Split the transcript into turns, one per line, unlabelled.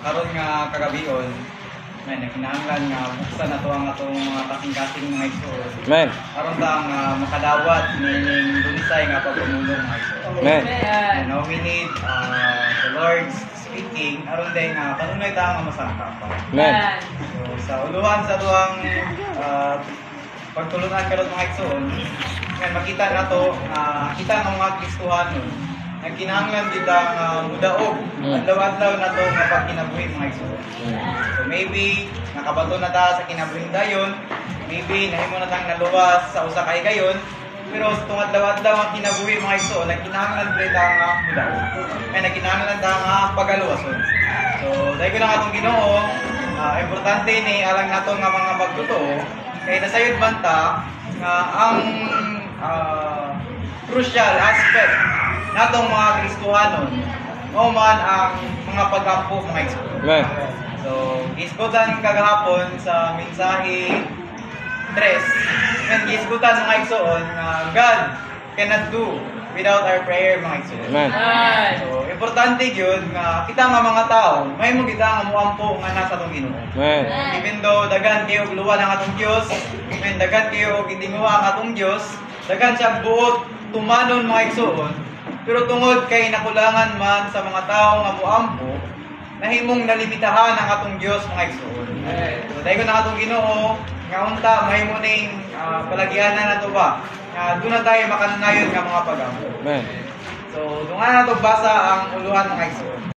karon nga kagabion, may nakinahanglan nga buksan na to ang atong mga kasing-kasing mga igsoon.
Amen.
Aron ta nga makadawat ning dunisay nga pagpamulong mga igsoon.
Amen.
And now we need the Lord speaking aron day nga kanunay ta nga masangka pa.
Amen.
So sa uluhan sa tuang pagtulunan karon mga igsoon, nga makita nato kita nga mga Kristohanon ang kinahanglan dita nga mudaog adlaw-adlaw na to nga pagkinabuhi mga igsoon. So maybe nakabato na ta sa kinabuhi dayon, maybe nahimo na tang naluwas sa usa ka higayon, pero sa tungod adlaw-adlaw ang kinabuhi mga igsoon, nagkinahanglan ta nga mudaog. Kaya nagkinahanglan ta nga pagaluwason. So dahil ko lang atong Ginoo, importante ni alang nato nga mga magtotoo kay nasayod man ta nga ang crucial aspect natong mga Kristohanon o man ang mga pag-ampo mga igsoon.
Amen.
So, gisgutan kagahapon sa mensahe 3. And gisgutan mga igsoon nga God cannot do without our prayer mga igsoon.
Amen.
So, importante yun nga kita nga mga tao, may mo kita nga muampo nga nasa atong Ginoo.
Amen.
Even though dagan kayo og luwa ng atong Dios, men dagan kayo og gitinguha ang atong Dios, dagan siya buot tumanon mga igsoon. Pero tungod kay nakulangan man sa mga tao nga muampo, nahimong nalimitahan ang atong Dios mga igsoon. So dahil ko na atong Ginoo nga unta mahimo ning palagyanan nato ba nga doon na tayo makananayon nga mga pag-ampo.
Amen.
So dungan nato basa ang uluhan mga igsoon.